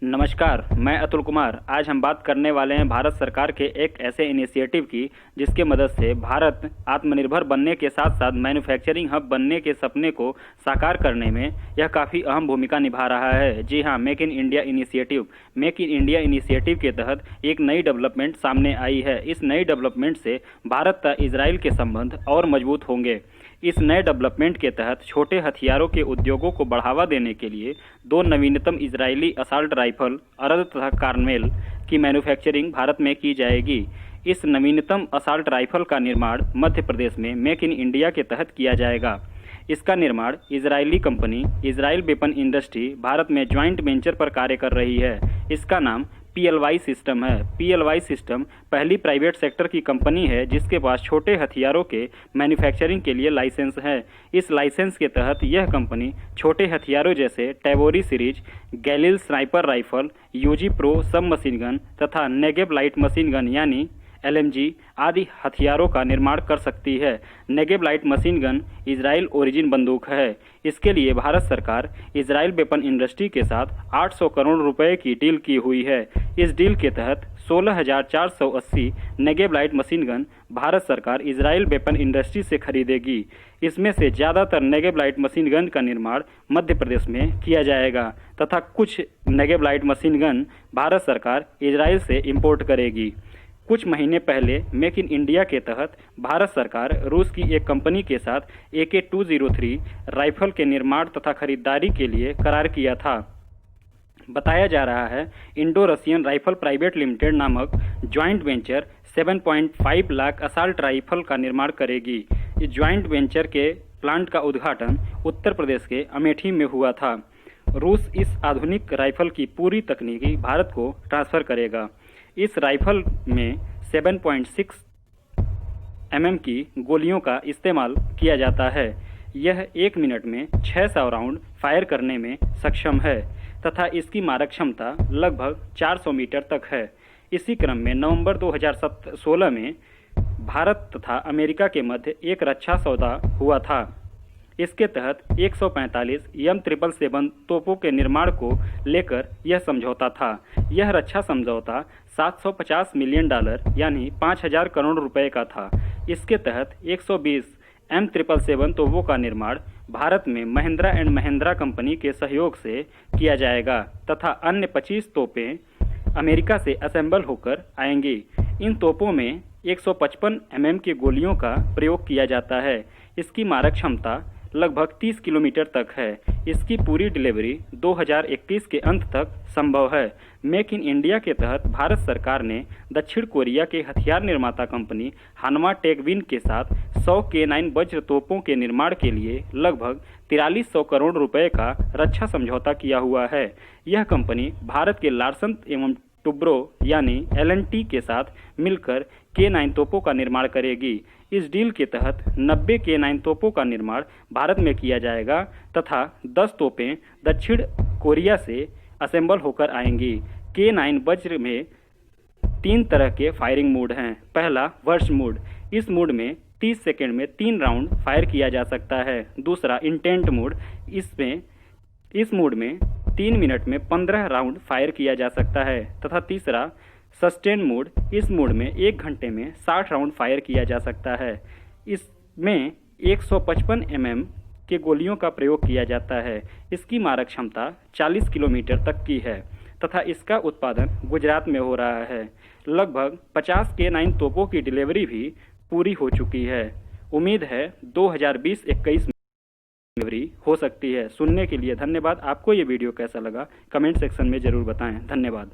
नमस्कार, मैं अतुल कुमार। आज हम बात करने वाले हैं भारत सरकार के एक ऐसे इनिशिएटिव की जिसके मदद से भारत आत्मनिर्भर बनने के साथ साथ मैन्युफैक्चरिंग हब बनने के सपने को साकार करने में यह काफ़ी अहम भूमिका निभा रहा है। जी हाँ, make in India initiative. Make in India initiative के तहत एक नई डेवलपमेंट सामने आई है। इस नई डेवलपमेंट से भारत तथा इजराइल के संबंध और मजबूत होंगे। इस नए डेवलपमेंट के तहत छोटे हथियारों के उद्योगों को बढ़ावा देने के लिए दो नवीनतम इजरायली असॉल्ट राइफल अरद तथा कार्मेल की मैन्युफैक्चरिंग भारत में की जाएगी। इस नवीनतम असॉल्ट राइफल का निर्माण मध्य प्रदेश में मेक इन इंडिया के तहत किया जाएगा। इसका निर्माण Israeli company Israel weapon industry Bharat में ज्वाइंट वेंचर पर कार्य कर रही है। इसका नाम PLY सिस्टम है। PLY सिस्टम पहली प्राइवेट सेक्टर की कंपनी है जिसके पास छोटे हथियारों के मैन्युफैक्चरिंग के लिए लाइसेंस है। इस लाइसेंस के तहत यह कंपनी छोटे हथियारों जैसे टैवोरी series, Galil sniper rifle, UG pro sub machine gun तथा नेगेव लाइट मशीन गन यानी LMG आदि हथियारों का निर्माण कर सकती है। Negev light machine gun Israel origin बंदूक है। इसके लिए भारत सरकार इजराइल वेपन इंडस्ट्री के साथ 800 करोड़ रुपए की डील की हुई है। इस डील के तहत 16,480 Negev light machine gun Bharat सरकार इजराइल वेपन इंडस्ट्री से खरीदेगी। इसमें से ज़्यादातर नेगेव लाइट मशीन गन का निर्माण मध्य प्रदेश में किया जाएगा तथा कुछ Negev light machine gun Bharat सरकार इजराइल से इंपोर्ट करेगी। कुछ महीने पहले मेक इन इंडिया के तहत भारत सरकार रूस की एक कंपनी के साथ AK-203 राइफल के निर्माण तथा खरीदारी के लिए करार किया था। बताया जा रहा है Indo Russian rifle private limited नामक joint venture 7.5 lakh assault rifle का निर्माण करेगी। इस ज्वाइंट वेंचर के प्लांट का उद्घाटन उत्तर प्रदेश के अमेठी में हुआ था। रूस इस आधुनिक राइफल की पूरी तकनीकी भारत को ट्रांसफ़र करेगा। इस राइफल में 7.6 mm की गोलियों का इस्तेमाल किया जाता है। यह 1 मिनट में 600 राउंड फायर करने में सक्षम है तथा इसकी मारक क्षमता लगभग 400 मीटर तक है। इसी क्रम में नवंबर 2016 में भारत तथा अमेरिका के मध्य एक रक्षा सौदा हुआ था। इसके तहत 145 M777 तोपों के निर्माण को लेकर यह समझौता था। यह रक्षा समझौता $750 मिलियन यानी 5,000 करोड़ रुपए का था। इसके तहत 120 M777 तोपों का निर्माण भारत में महिंद्रा एंड महिंद्रा कंपनी के सहयोग से किया जाएगा तथा अन्य 25 तोपें अमेरिका से असेंबल होकर आएंगी। इन तोपों में 155 mm की गोलियों का प्रयोग किया जाता है। इसकी मारक क्षमता लगभग 30 किलोमीटर तक है। इसकी पूरी डिलीवरी 2021 के अंत तक संभव है। मेक इन इंडिया के तहत भारत सरकार ने दक्षिण कोरिया के हथियार निर्माता कंपनी हानमा टेकविन के साथ 100 K9 वज्र तोपों के निर्माण के लिए लगभग 4300 करोड़ रुपए का रक्षा समझौता किया हुआ है। यह कंपनी भारत के लार्सन एवं टुब्रो यानी L&T के साथ मिलकर K9 तोपों का निर्माण करेगी। इस डील के तहत 90 K9 तोपों का निर्माण भारत में किया जाएगा तथा 10 तोपें दक्षिण कोरिया से असेंबल होकर आएंगी। K9 वज्र में 3 तरह के फायरिंग मोड हैं। पहला वर्स्ट मोड। इस मोड में 30 सेकेंड में 3 राउंड फायर किया जा सकता है। दूसरा इंटेंट मोड। इस मोड में 3 मिनट में 15 राउंड फायर किया जा सकता है तथा तीसरा सस्टेन मोड। इस मोड में 1 घंटे में 60 राउंड फायर किया जा सकता है। इसमें 155 mm के गोलियों का प्रयोग किया जाता है। इसकी मारक क्षमता 40 किलोमीटर तक की है तथा इसका उत्पादन गुजरात में हो रहा है। लगभग 50 K9 तोपों की डिलीवरी भी पूरी हो चुकी है। उम्मीद है 2020-21 डिलीवरी हो सकती है। सुनने के लिए धन्यवाद। आपको ये वीडियो कैसा लगा कमेंट सेक्शन में ज़रूर बताएं। धन्यवाद।